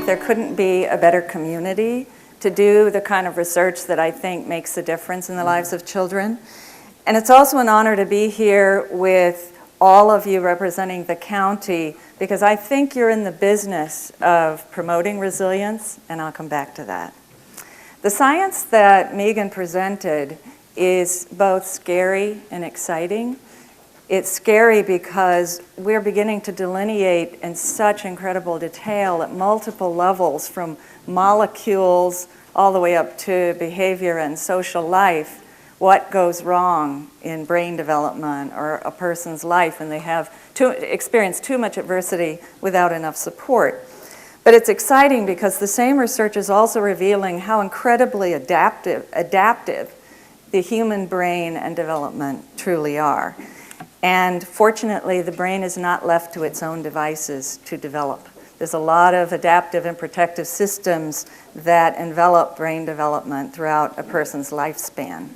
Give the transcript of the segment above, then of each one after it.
there couldn't be a better community to do the kind of research that I think makes a difference in the lives of children. And it's also an honor to be here with all of you representing the county, because I think you're in the business of promoting resilience, and I'll come back to that. The science that Megan presented is both scary and exciting. It's scary because we're beginning to delineate in such incredible detail at multiple levels, from molecules all the way up to behavior and social life, what goes wrong in brain development or a person's life when they have experienced too much adversity without enough support. But it's exciting because the same research is also revealing how incredibly adaptive the human brain and development truly are. And fortunately, the brain is not left to its own devices to develop. There's a lot of adaptive and protective systems that envelop brain development throughout a person's lifespan.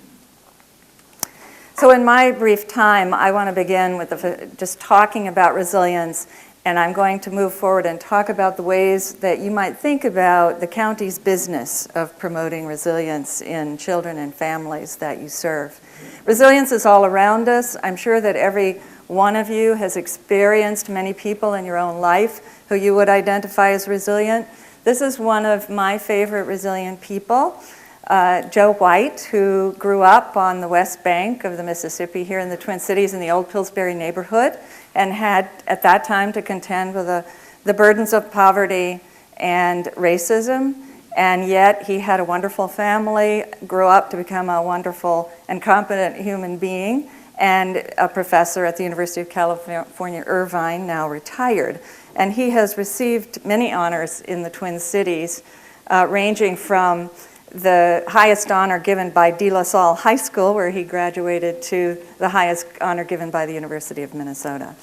So in my brief time, I want to begin with just talking about resilience, and I'm going to move forward and talk about the ways that you might think about the county's business of promoting resilience in children and families that you serve. Resilience is all around us. I'm sure that every one of you has experienced many people in your own life who you would identify as resilient. This is one of my favorite resilient people, Joe White, who grew up on the west bank of the Mississippi here in the Twin Cities in the old Pillsbury neighborhood, and had at that time to contend with the burdens of poverty and racism. And yet he had a wonderful family, grew up to become a wonderful and competent human being, and a professor at the University of California, Irvine, now retired. And he has received many honors in the Twin Cities, ranging from the highest honor given by De La Salle High School, where he graduated, to the highest honor given by the University of Minnesota.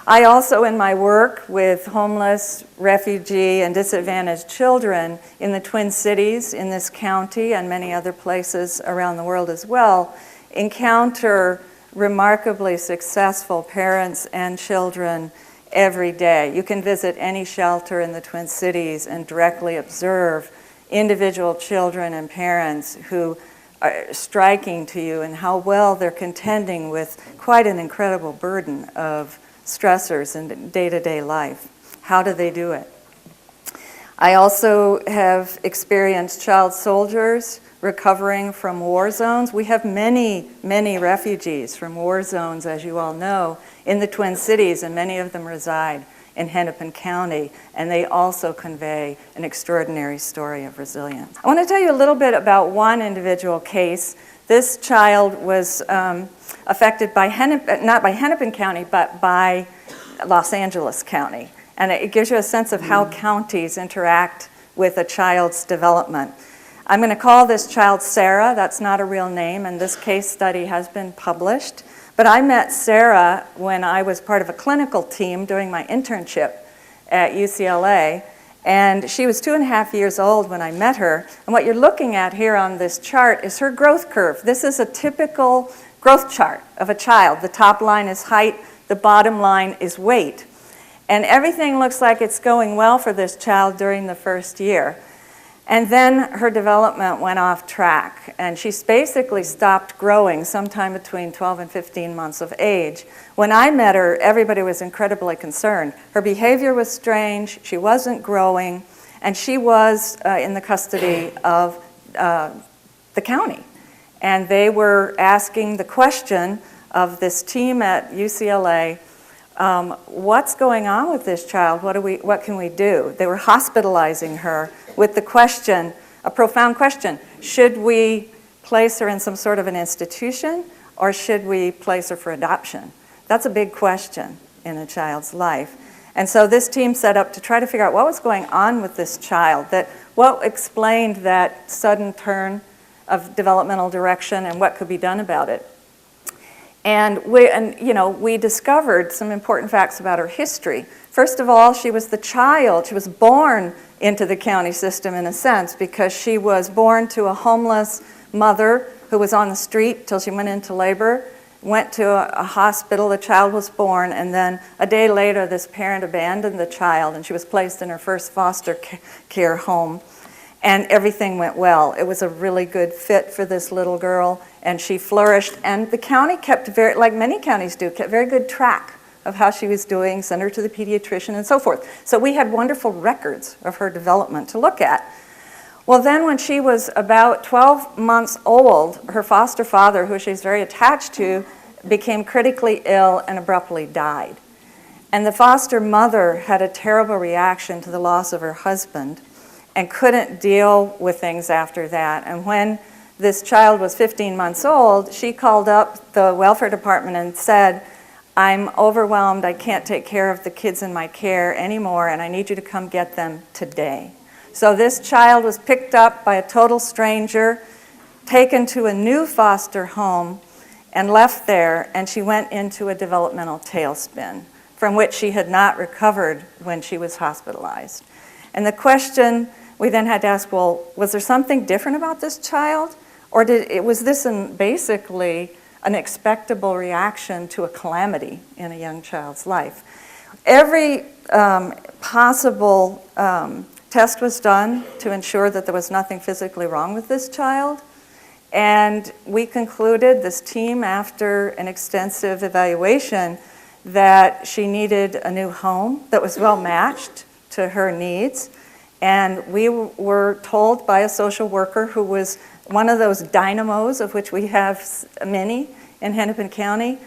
I also, in my work with homeless, refugee, and disadvantaged children in the Twin Cities, in this county, and many other places around the world as well, encounter remarkably successful parents and children every day. You can visit any shelter in the Twin Cities and directly observe individual children and parents who are striking to you and how well they're contending with quite an incredible burden of stressors in day-to-day life. How do they do it? I also have experienced child soldiers recovering from war zones. We have many, many refugees from war zones, as you all know, in the Twin Cities, and many of them reside in Hennepin County, and they also convey an extraordinary story of resilience. I want to tell you a little bit about one individual case. This child was affected by not by Hennepin County, but by Los Angeles County. And it gives you a sense of how counties interact with a child's development. I'm going to call this child Sarah. That's not a real name, and this case study has been published. But I met Sarah when I was part of a clinical team doing my internship at UCLA, and she was 2.5 years old when I met her. And what you're looking at here on this chart is her growth curve. This is a typical growth chart of a child. The top line is height, the bottom line is weight. And everything looks like it's going well for this child during the first year. And then her development went off track, and she basically stopped growing sometime between 12 and 15 months of age. When I met her, everybody was incredibly concerned. Her behavior was strange, she wasn't growing, and she was in the custody of the county. And they were asking the question of this team at UCLA, what's going on with this child? What can we do? They were hospitalizing her with the question, a profound question, should we place her in some sort of an institution, or should we place her for adoption? That's a big question in a child's life. And so this team set up to try to figure out what was going on with this child, what explained that sudden turn of developmental direction and what could be done about it. And we discovered some important facts about her history. First of all, she was born into the county system in a sense, because she was born to a homeless mother who was on the street till she went into labor, went to a hospital, the child was born, and then a day later this parent abandoned the child and she was placed in her first foster care home, and everything went well. It was a really good fit for this little girl, and she flourished, and the county kept very, like many counties do, kept very good track of how she was doing, sent her to the pediatrician and so forth. So we had wonderful records of her development to look at. Well, then when she was about 12 months old, her foster father, who she's very attached to, became critically ill and abruptly died. And the foster mother had a terrible reaction to the loss of her husband and couldn't deal with things after that. And when this child was 15 months old, she called up the welfare department and said, "I'm overwhelmed, I can't take care of the kids in my care anymore, and I need you to come get them today." So this child was picked up by a total stranger, taken to a new foster home, and left there, and she went into a developmental tailspin from which she had not recovered when she was hospitalized. And the question we then had to ask, well, was there something different about this child? Or was this basically an expectable reaction to a calamity in a young child's life? Every possible test was done to ensure that there was nothing physically wrong with this child. And we concluded, this team, after an extensive evaluation, that she needed a new home that was well matched to her needs. And we were told by a social worker who was one of those dynamos of which we have many in Hennepin County.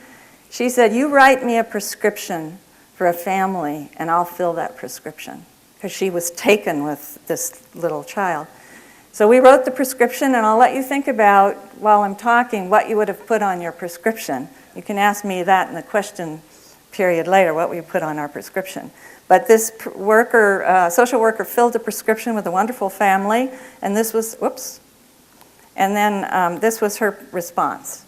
She said, "You write me a prescription for a family and I'll fill that prescription," because she was taken with this little child. So we wrote the prescription, and I'll let you think about, while I'm talking, what you would have put on your prescription. You can ask me that in the question period later, what we put on our prescription. But this social worker filled the prescription with a wonderful family, and this was, this was her response.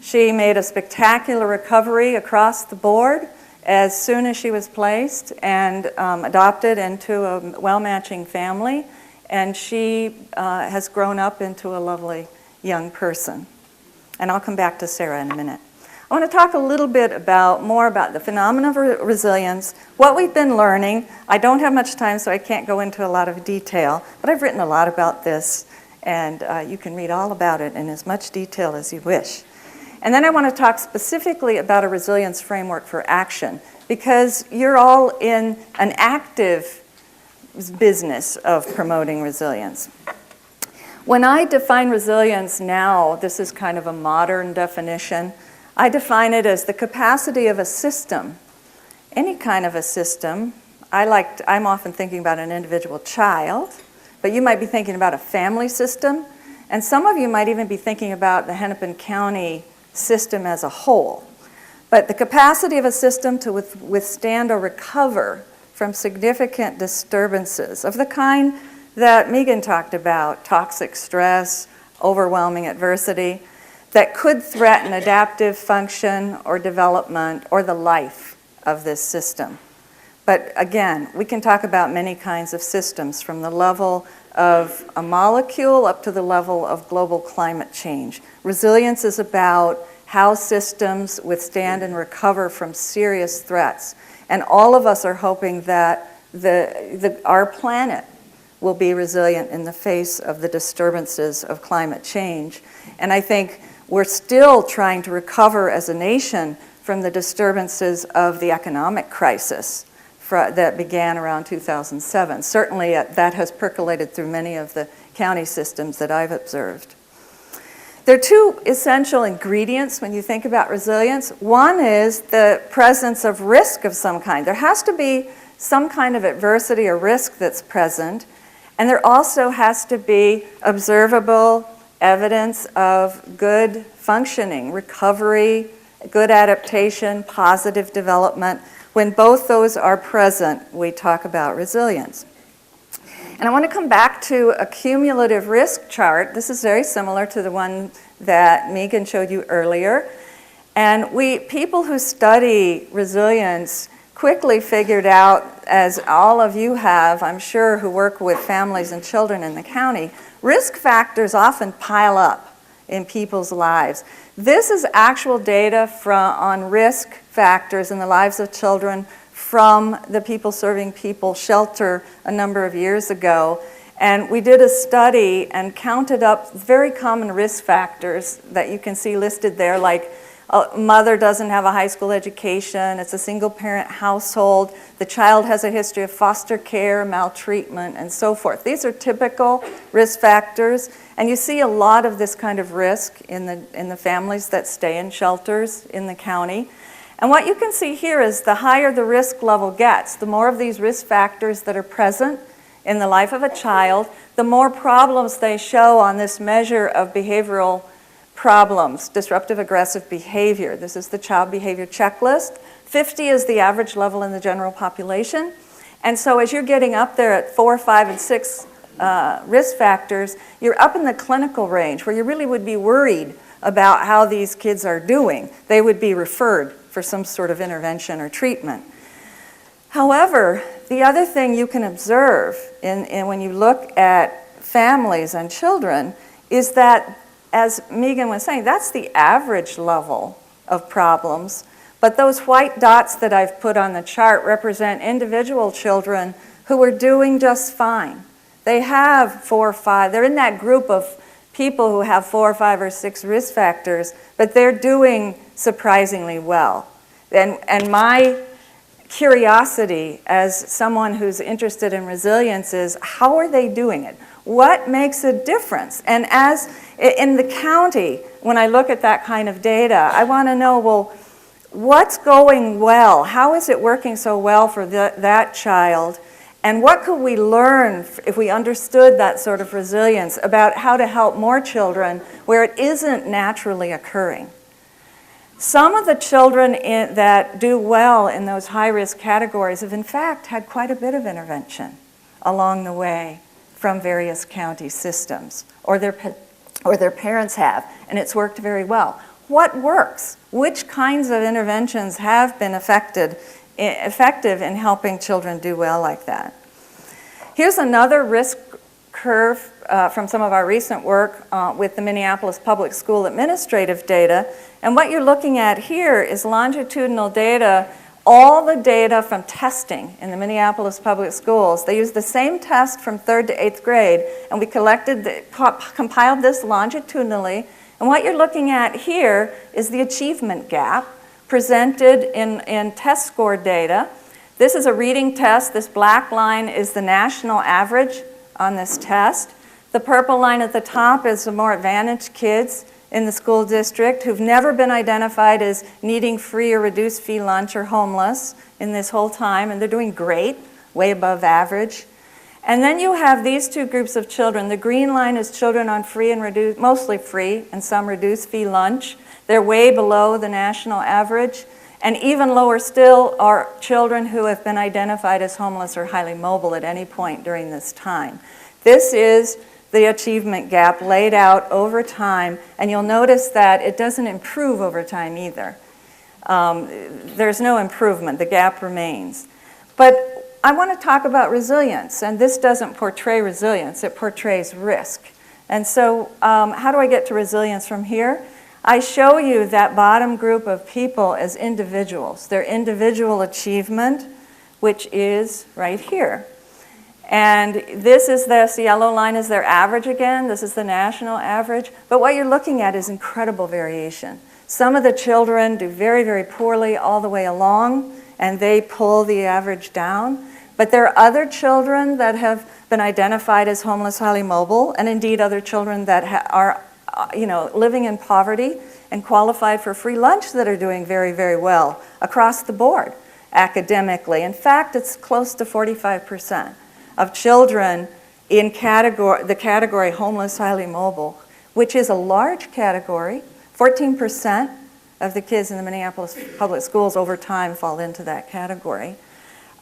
She made a spectacular recovery across the board as soon as she was placed and adopted into a well-matching family, and she has grown up into a lovely young person. And I'll come back to Sarah in a minute. I want to talk a little bit more about the phenomenon of resilience, what we've been learning. I don't have much time, so I can't go into a lot of detail, but I've written a lot about this, and you can read all about it in as much detail as you wish. And then I want to talk specifically about a resilience framework for action, because you're all in an active business of promoting resilience. When I define resilience now, this is kind of a modern definition, I define it as the capacity of a system, any kind of a system. I'm often thinking about an individual child, but you might be thinking about a family system, and some of you might even be thinking about the Hennepin County system as a whole. But the capacity of a system to withstand or recover from significant disturbances of the kind that Megan talked about, toxic stress, overwhelming adversity, that could threaten adaptive function or development or the life of this system. But again, we can talk about many kinds of systems, from the level of a molecule up to the level of global climate change. Resilience is about how systems withstand and recover from serious threats. And all of us are hoping that our planet will be resilient in the face of the disturbances of climate change. And I think we're still trying to recover as a nation from the disturbances of the economic crisis that began around 2007. Certainly that has percolated through many of the county systems that I've observed. There are two essential ingredients when you think about resilience. One is the presence of risk of some kind. There has to be some kind of adversity or risk that's present, and there also has to be observable evidence of good functioning, recovery, good adaptation, positive development. When both those are present, we talk about resilience. And I want to come back to a cumulative risk chart. This is very similar to the one that Megan showed you earlier. And people who study resilience quickly figured out, as all of you have, I'm sure, who work with families and children in the county, risk factors often pile up in people's lives. This is actual data on risk factors in the lives of children from the People Serving People shelter a number of years ago. And we did a study and counted up very common risk factors that you can see listed there, like a mother doesn't have a high school education, it's a single parent household, the child has a history of foster care, maltreatment, and so forth. These are typical risk factors, and you see a lot of this kind of risk in the families that stay in shelters in the county. And what you can see here is the higher the risk level gets, the more of these risk factors that are present in the life of a child, the more problems they show on this measure of behavioral problems, disruptive aggressive behavior. This is the child behavior checklist. 50 is the average level in the general population. And so as you're getting up there at 4, 5, and 6 risk factors, you're up in the clinical range where you really would be worried about how these kids are doing. They would be referred for some sort of intervention or treatment. However, the other thing you can observe when you look at families and children is that, as Megan was saying, that's the average level of problems. But those white dots that I've put on the chart represent individual children who are doing just fine. They have 4 or 5. They're in that group of people who have 4 or 5 or 6 risk factors, but they're doing surprisingly well. And my curiosity as someone who's interested in resilience is, how are they doing it? What makes a difference? And as in the county, when I look at that kind of data, I want to know, well, what's going well? How is it working so well for that child? And what could we learn if we understood that sort of resilience about how to help more children where it isn't naturally occurring? Some of the children that do well in those high-risk categories have in fact had quite a bit of intervention along the way from various county systems, or their parents have, and it's worked very well. What works? Which kinds of interventions have been effective in helping children do well like that? Here's another risk curve from some of our recent work with the Minneapolis Public School administrative data. And what you're looking at here is longitudinal data, all the data from testing in the Minneapolis Public Schools. They used the same test from 3rd to 8th grade, and we compiled this longitudinally. And what you're looking at here is the achievement gap presented in test score data. This is a reading test. This black line is the national average on this test. The purple line at the top is the more advantaged kids in the school district who've never been identified as needing free or reduced fee lunch or homeless in this whole time, and they're doing great, way above average. And then you have these two groups of children. The green line is children on free and reduced, mostly free, and some reduced fee lunch. They're way below the national average. And even lower still are children who have been identified as homeless or highly mobile at any point during this time. This is the achievement gap laid out over time, and you'll notice that it doesn't improve over time either. There's no improvement, the gap remains. But I want to talk about resilience, and this doesn't portray resilience, it portrays risk. And so how do I get to resilience from here? I show you that bottom group of people as individuals, their individual achievement, which is right here. And this yellow line is their average again. This is the national average. But what you're looking at is incredible variation. Some of the children do very, very poorly all the way along, and they pull the average down. But there are other children that have been identified as homeless, highly mobile, and indeed other children that are living in poverty and qualified for free lunch that are doing very, very well across the board academically. In fact, it's close to 45% of children in the category homeless, highly mobile, which is a large category. 14% of the kids in the Minneapolis public schools over time fall into that category.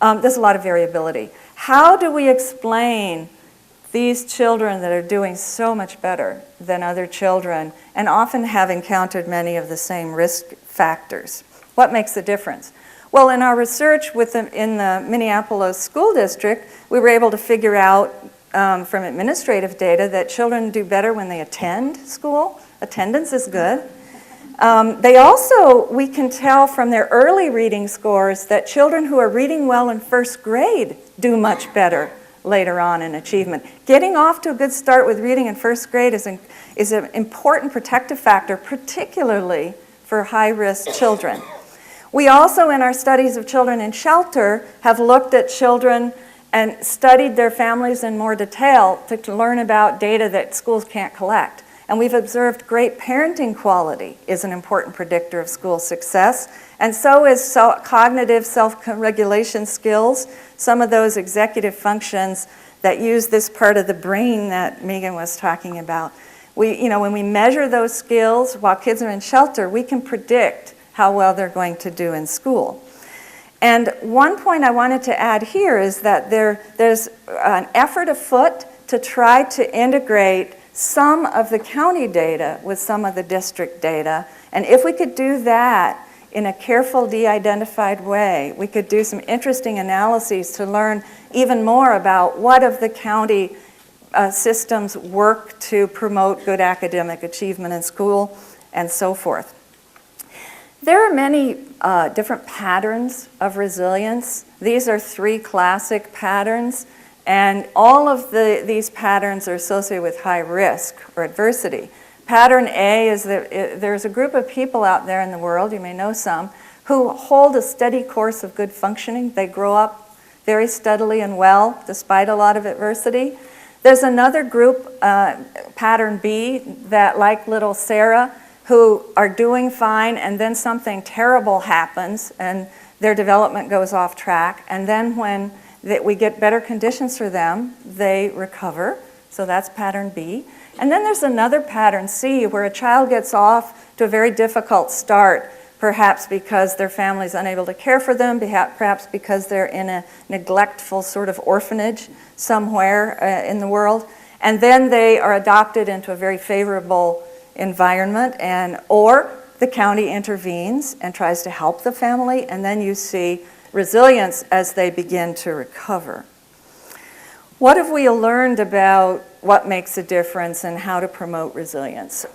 There's a lot of variability. How do we explain these children that are doing so much better than other children and often have encountered many of the same risk factors? What makes the difference? Well, in our research in the Minneapolis School District, we were able to figure out from administrative data that children do better when they attend school. Attendance is good. We can tell from their early reading scores that children who are reading well in first grade do much better later on in achievement. Getting off to a good start with reading in first grade is an important protective factor, particularly for high-risk children. We also, in our studies of children in shelter, have looked at children and studied their families in more detail to learn about data that schools can't collect. And we've observed great parenting quality is an important predictor of school success, and so is cognitive self-regulation skills, some of those executive functions that use this part of the brain that Megan was talking about. When we measure those skills while kids are in shelter, we can predict how well they're going to do in school. And one point I wanted to add here is that there's an effort afoot to try to integrate some of the county data with some of the district data. And if we could do that in a careful, de-identified way, we could do some interesting analyses to learn even more about what of the county systems work to promote good academic achievement in school and so forth. There are many different patterns of resilience. These are 3 classic patterns. And all of these patterns are associated with high risk or adversity. Pattern A is that there's a group of people out there in the world, you may know some, who hold a steady course of good functioning. They grow up very steadily and well despite a lot of adversity. There's another group, pattern B, that like little Sarah, who are doing fine and then something terrible happens and their development goes off track. And then when we get better conditions for them, they recover. So that's pattern B. And then there's another pattern C, where a child gets off to a very difficult start, perhaps because their family's unable to care for them, perhaps because they're in a neglectful sort of orphanage somewhere in the world. And then they are adopted into a very favorable environment, or the county intervenes and tries to help the family, and then you see resilience as they begin to recover. What have we learned about what makes a difference and how to promote resilience?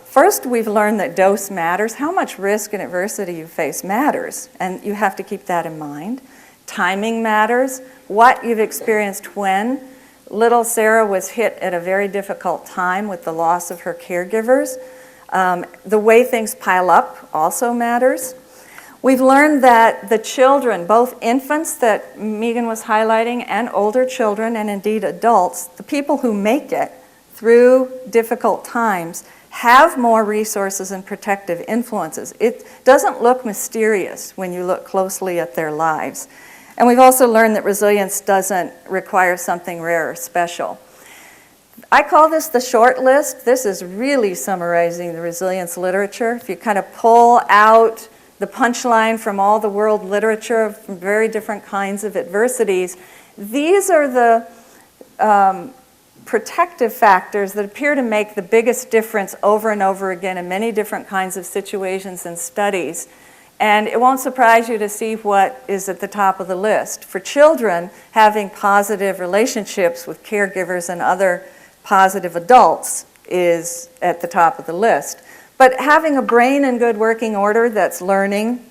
First, we've learned that dose matters. How much risk and adversity you face matters, and you have to keep that in mind. Timing matters. What you've experienced when. Little Sarah was hit at a very difficult time with the loss of her caregivers. The way things pile up also matters. We've learned that the children, both infants that Megan was highlighting and older children and indeed adults, the people who make it through difficult times have more resources and protective influences. It doesn't look mysterious when you look closely at their lives. And we've also learned that resilience doesn't require something rare or special. I call this the short list. This is really summarizing the resilience literature. If you kind of pull out the punchline from all the world literature from very different kinds of adversities, these are the protective factors that appear to make the biggest difference over and over again in many different kinds of situations and studies. And it won't surprise you to see what is at the top of the list. For children, having positive relationships with caregivers and other positive adults is at the top of the list. But having a brain in good working order that's learning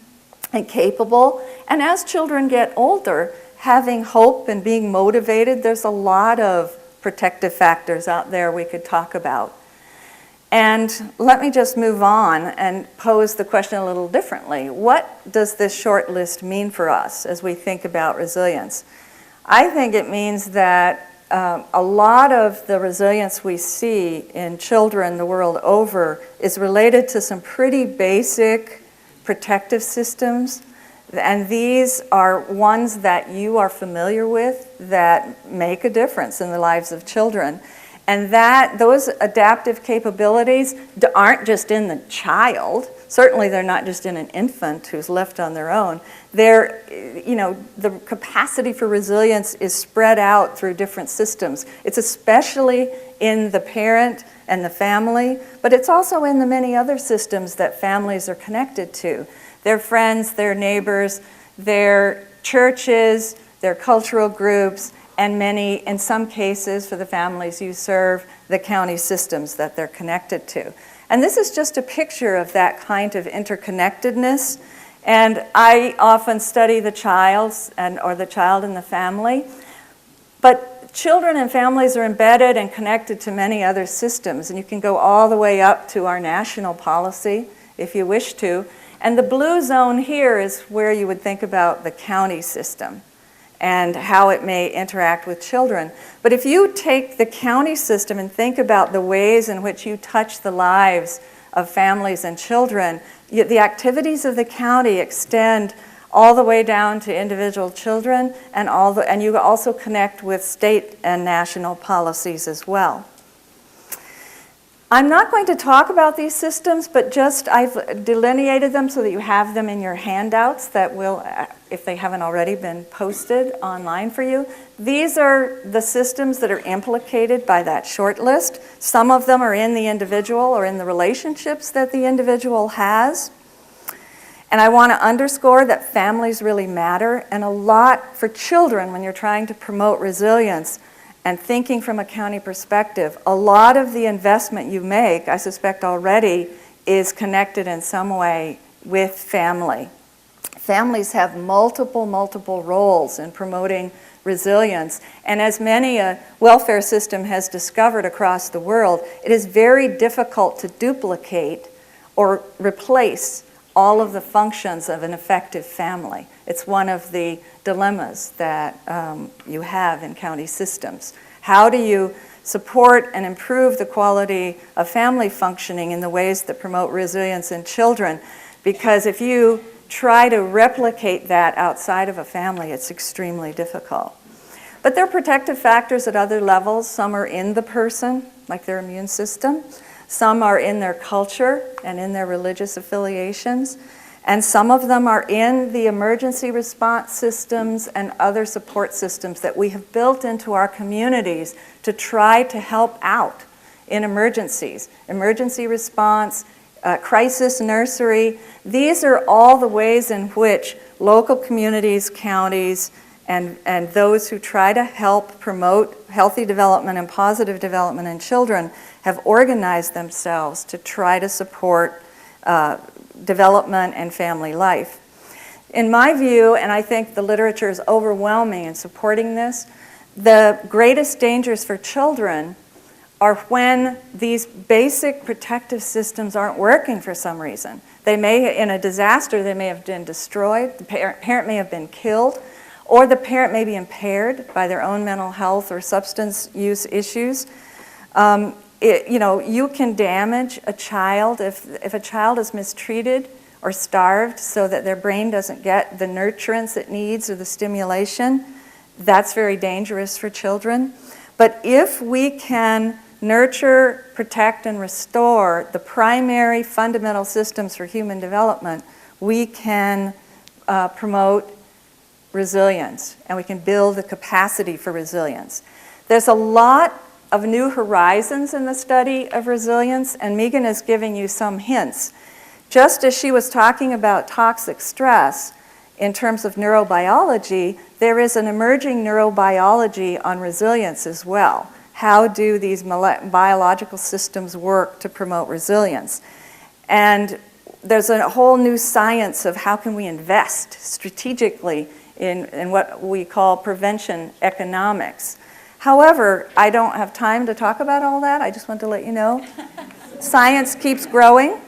and capable, and as children get older, having hope and being motivated, there's a lot of protective factors out there we could talk about. And let me just move on and pose the question a little differently. What does this short list mean for us as we think about resilience? I think it means that a lot of the resilience we see in children the world over is related to some pretty basic protective systems. And these are ones that you are familiar with that make a difference in the lives of children. And those adaptive capabilities aren't just in the child. Certainly they're not just in an infant who's left on their own. The capacity for resilience is spread out through different systems. It's especially in the parent and the family, but it's also in the many other systems that families are connected to. Their friends, their neighbors, their churches, their cultural groups, and in some cases, for the families you serve, the county systems that they're connected to. And this is just a picture of that kind of interconnectedness. And I often study the child or the child in the family. But children and families are embedded and connected to many other systems. And you can go all the way up to our national policy if you wish to. And the blue zone here is where you would think about the county system and how it may interact with children. But if you take the county system and think about the ways in which you touch the lives of families and children, the activities of the county extend all the way down to individual children, and you also connect with state and national policies as well. I'm not going to talk about these systems, but I've delineated them so that you have them in your handouts that will, if they haven't already been posted online for you. These are the systems that are implicated by that short list. Some of them are in the individual or in the relationships that the individual has. And I want to underscore that families really matter, and a lot for children when you're trying to promote resilience. And thinking from a county perspective, a lot of the investment you make, I suspect already, is connected in some way with family. Families have multiple roles in promoting resilience. And as many a welfare system has discovered across the world, it is very difficult to duplicate or replace all of the functions of an effective family. It's one of the dilemmas that you have in county systems. How do you support and improve the quality of family functioning in the ways that promote resilience in children? Because if you try to replicate that outside of a family, it's extremely difficult. But there are protective factors at other levels. Some are in the person, like their immune system. Some are in their culture and in their religious affiliations. And some of them are in the emergency response systems and other support systems that we have built into our communities to try to help out in emergencies. Emergency response, crisis nursery. These are all the ways in which local communities, counties, and those who try to help promote healthy development and positive development in children have organized themselves to try to support development and family life. In my view, and I think the literature is overwhelming in supporting this, the greatest dangers for children are when these basic protective systems aren't working for some reason. They may, in a disaster, they may have been destroyed, the parent may have been killed, or the parent may be impaired by their own mental health or substance use issues. You can damage a child if a child is mistreated or starved so that their brain doesn't get the nurturance it needs or the stimulation. That's very dangerous for children. But if we can nurture, protect, and restore the primary fundamental systems for human development, we can promote resilience, and we can build the capacity for resilience. There's a lot of new horizons in the study of resilience, and Megan is giving you some hints. Just as she was talking about toxic stress in terms of neurobiology, there is an emerging neurobiology on resilience as well. How do these biological systems work to promote resilience? And there's a whole new science of how can we invest strategically in what we call prevention economics. However, I don't have time to talk about all that. I just want to let you know. Science keeps growing.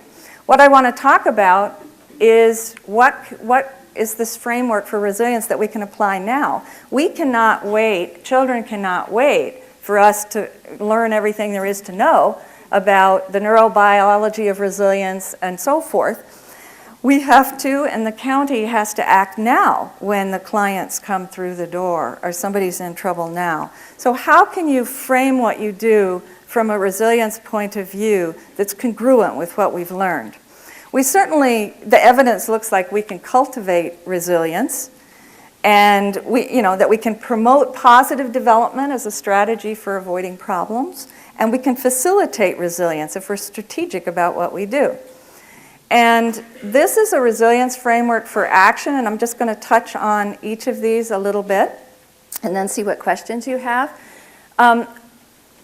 What I want to talk about is what is this framework for resilience that we can apply now. We cannot wait, children cannot wait for us to learn everything there is to know about the neurobiology of resilience and so forth. We have to, and the county has to act now when the clients come through the door or somebody's in trouble now. So how can you frame what you do from a resilience point of view that's congruent with what we've learned? We certainly, the evidence looks like we can cultivate resilience, and that we can promote positive development as a strategy for avoiding problems, and we can facilitate resilience if we're strategic about what we do. And this is a resilience framework for action, and I'm just going to touch on each of these a little bit. and then see what questions you have.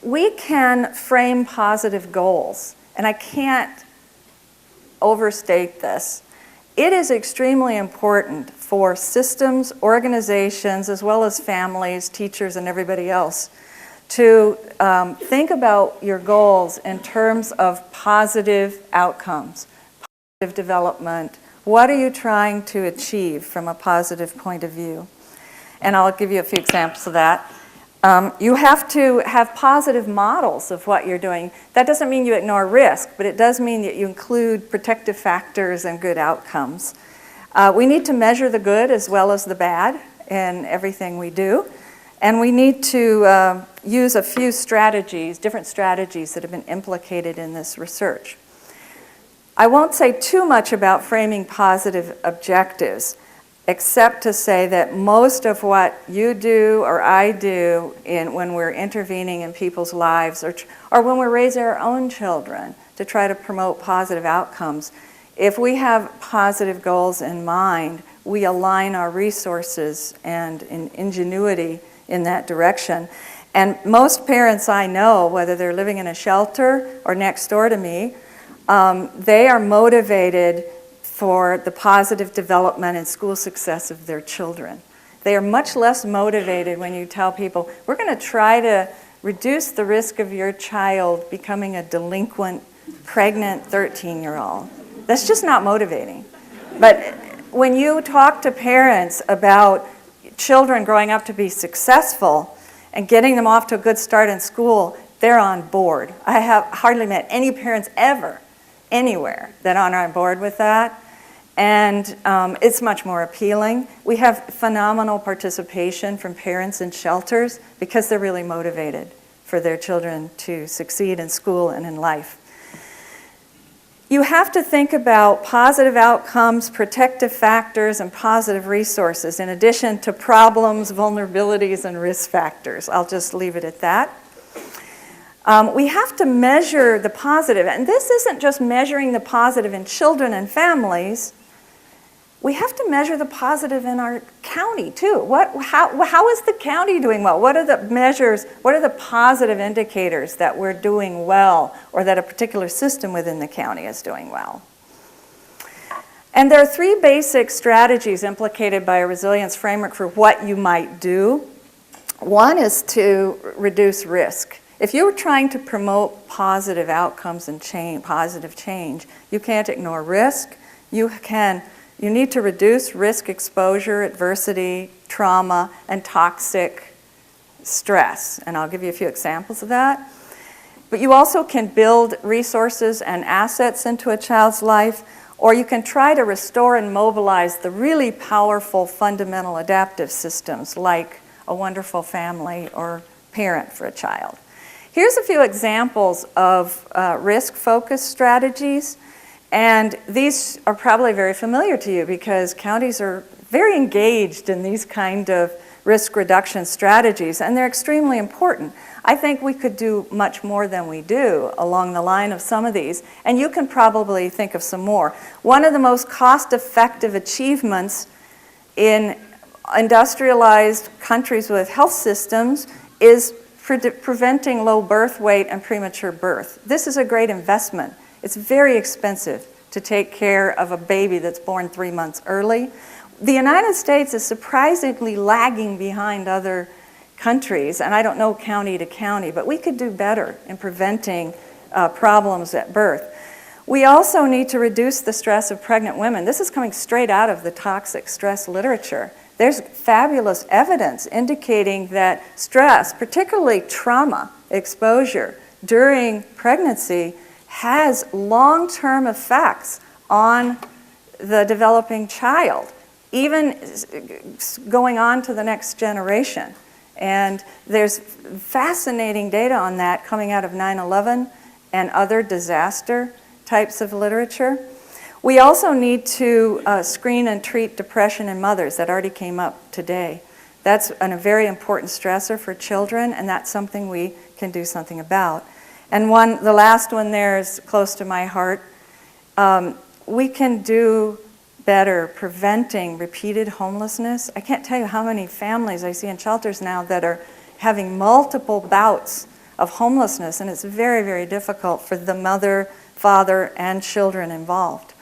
We can frame positive goals, and I can't overstate this. It is extremely important for systems, organizations, as well as families, teachers, and everybody else to think about your goals in terms of positive outcomes, positive development. What are you trying to achieve from a positive point of view? And I'll give you a few examples of that. You have to have positive models of what you're doing. That doesn't mean you ignore risk, but it does mean that you include protective factors and good outcomes. We need to measure the good as well as the bad in everything we do. And we need to use a few strategies, different strategies that have been implicated in this research. I won't say too much about framing positive objectives, except to say that most of what you do or I do when we're intervening in people's lives or when we're raising our own children to try to promote positive outcomes, if we have positive goals in mind, we align our resources and ingenuity in that direction. And most parents I know, whether they're living in a shelter or next door to me, they are motivated for the positive development and school success of their children. They are much less motivated when you tell people, we're going to try to reduce the risk of your child becoming a delinquent, pregnant 13-year-old. That's just not motivating. But when you talk to parents about children growing up to be successful and getting them off to a good start in school, they're on board. I have hardly met any parents ever, anywhere, that are on board with that. And it's much more appealing. We have phenomenal participation from parents in shelters because they're really motivated for their children to succeed in school and in life. You have to think about positive outcomes, protective factors, and positive resources in addition to problems, vulnerabilities, and risk factors. I'll just leave it at that. We have to measure the positive, and this isn't just measuring the positive in children and families. We have to measure the positive in our county, too. How is the county doing well? What are the measures, what are the positive indicators that we're doing well or that a particular system within the county is doing well? And there are three basic strategies implicated by a resilience framework for what you might do. One is to reduce risk. If you're trying to promote positive outcomes and positive change, you can't ignore risk. You need to reduce risk exposure, adversity, trauma, and toxic stress. And I'll give you a few examples of that. But you also can build resources and assets into a child's life, or you can try to restore and mobilize the really powerful fundamental adaptive systems like a wonderful family or parent for a child. Here's a few examples of risk-focused strategies. And these are probably very familiar to you because counties are very engaged in these kind of risk reduction strategies, and they're extremely important. I think we could do much more than we do along the line of some of these, and you can probably think of some more. One of the most cost-effective achievements in industrialized countries with health systems is preventing low birth weight and premature birth. This is a great investment. It's very expensive to take care of a baby that's born 3 months early. The United States is surprisingly lagging behind other countries, and I don't know county to county, but we could do better in preventing problems at birth. We also need to reduce the stress of pregnant women. This is coming straight out of the toxic stress literature. There's fabulous evidence indicating that stress, particularly trauma exposure during pregnancy, has long-term effects on the developing child, even going on to the next generation. And there's fascinating data on that coming out of 9/11 and other disaster types of literature. We also need to screen and treat depression in mothers. That already came up today. That's a very important stressor for children, and that's something we can do something about. And the last one there is close to my heart. We can do better preventing repeated homelessness. I can't tell you how many families I see in shelters now that are having multiple bouts of homelessness, and it's very, very difficult for the mother, father, and children involved.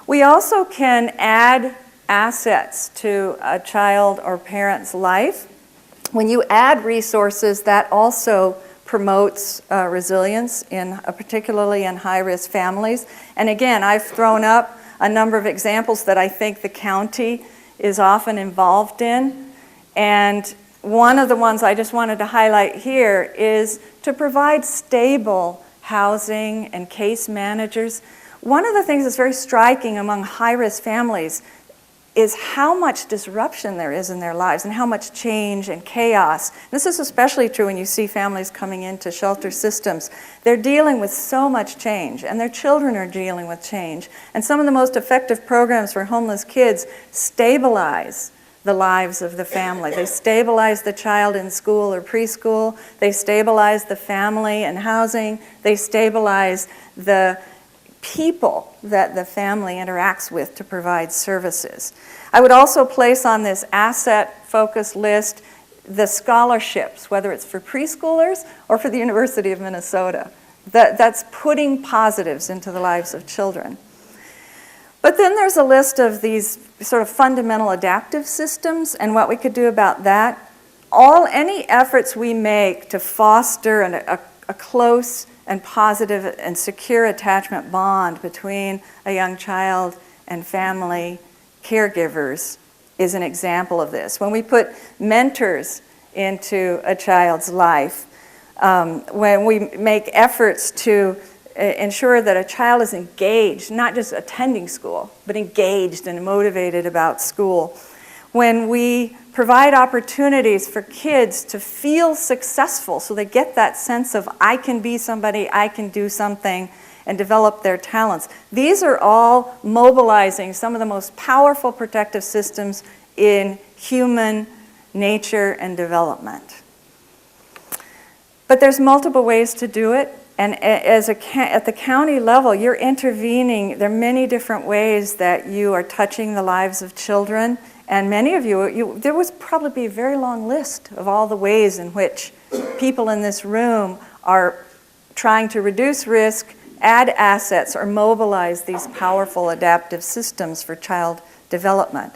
We also can add assets to a child or parent's life. When you add resources, that also promotes resilience, particularly in high-risk families. And again, I've thrown up a number of examples that I think the county is often involved in. And one of the ones I just wanted to highlight here is to provide stable housing and case managers. One of the things that's very striking among high-risk families is how much disruption there is in their lives and how much change and chaos. This is especially true when you see families coming into shelter systems. They're dealing with so much change, and their children are dealing with change. And some of the most effective programs for homeless kids stabilize the lives of the family. They stabilize the child in school or preschool. They stabilize the family and housing. They stabilize the people that the family interacts with to provide services. I would also place on this asset focus list the scholarships, whether it's for preschoolers or for the University of Minnesota. That's putting positives into the lives of children. But then there's a list of these sort of fundamental adaptive systems and what we could do about that. Any efforts we make to foster a close and positive and secure attachment bond between a young child and family caregivers is an example of this. When we put mentors into a child's life, when we make efforts to ensure that a child is engaged, not just attending school, but engaged and motivated about school, when we provide opportunities for kids to feel successful so they get that sense of I can be somebody, I can do something, and develop their talents. These are all mobilizing some of the most powerful protective systems in human nature and development. But there's multiple ways to do it, and at the county level, you're intervening. There are many different ways that you are touching the lives of children. And many of you, there was probably a very long list of all the ways in which people in this room are trying to reduce risk, add assets, or mobilize these powerful adaptive systems for child development.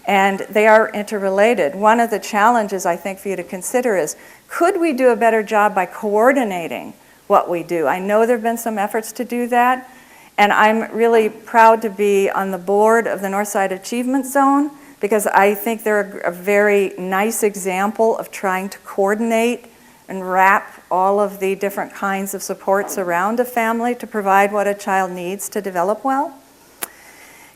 And they are interrelated. One of the challenges I think for you to consider is, could we do a better job by coordinating what we do? I know there have been some efforts to do that, and I'm really proud to be on the board of the Northside Achievement Zone, because I think they're a very nice example of trying to coordinate and wrap all of the different kinds of supports around a family to provide what a child needs to develop well.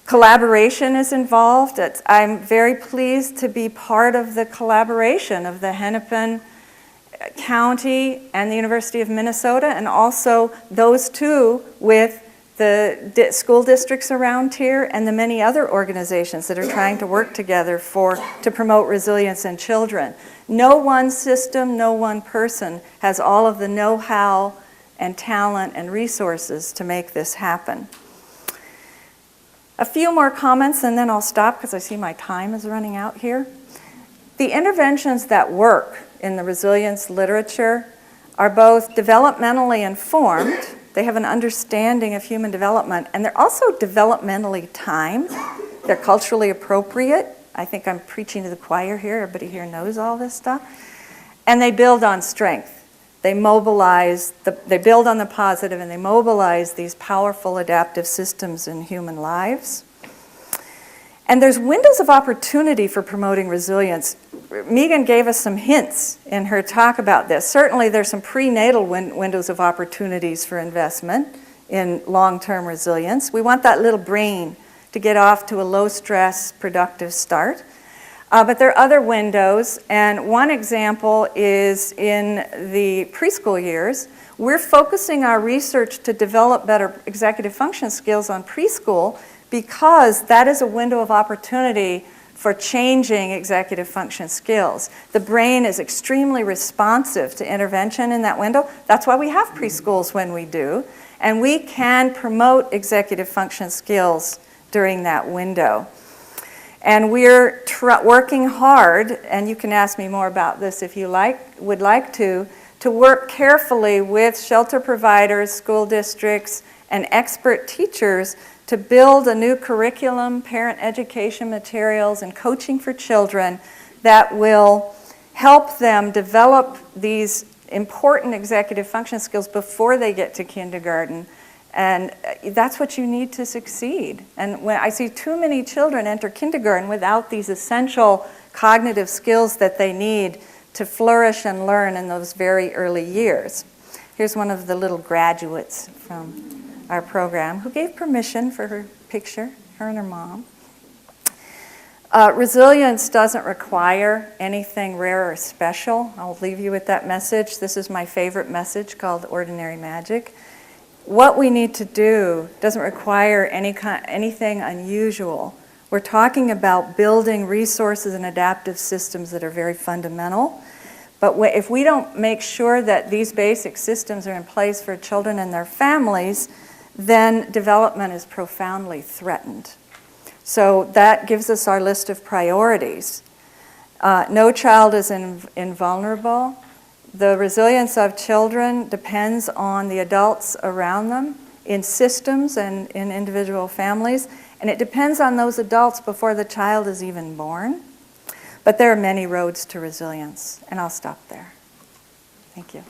Collaboration is involved. I'm very pleased to be part of the collaboration of the Hennepin County and the University of Minnesota, and also those two with the school districts around here and the many other organizations that are trying to work together to promote resilience in children. No one system, no one person has all of the know-how and talent and resources to make this happen. A few more comments and then I'll stop because I see my time is running out here. The interventions that work in the resilience literature are both developmentally informed. They have an understanding of human development, and they're also developmentally timed. They're culturally appropriate. I think I'm preaching to the choir here. Everybody here knows all this stuff. And they build on strength. They mobilize, they build on the positive, and they mobilize these powerful adaptive systems in human lives. And there's windows of opportunity for promoting resilience. Megan gave us some hints in her talk about this. Certainly there's some prenatal windows of opportunities for investment in long-term resilience. We want that little brain to get off to a low-stress, productive start. But there are other windows, and one example is in the preschool years. We're focusing our research to develop better executive function skills on preschool because that is a window of opportunity for changing executive function skills. The brain is extremely responsive to intervention in that window. That's why we have preschools when we do. And we can promote executive function skills during that window. And we're working hard, and you can ask me more about this if you would like to work carefully with shelter providers, school districts, and expert teachers to build a new curriculum, parent education materials, and coaching for children that will help them develop these important executive function skills before they get to kindergarten. And that's what you need to succeed. And when I see too many children enter kindergarten without these essential cognitive skills that they need to flourish and learn in those very early years. Here's one of the little graduates from our program who gave permission for her picture, her and her mom. Resilience doesn't require anything rare or special. I'll leave you with that message. This is my favorite message called Ordinary Magic. What we need to do doesn't require anything unusual. We're talking about building resources and adaptive systems that are very fundamental. But if we don't make sure that these basic systems are in place for children and their families, then development is profoundly threatened. So that gives us our list of priorities. No child is invulnerable. The resilience of children depends on the adults around them in systems and in individual families, and it depends on those adults before the child is even born. But there are many roads to resilience, and I'll stop there. Thank you.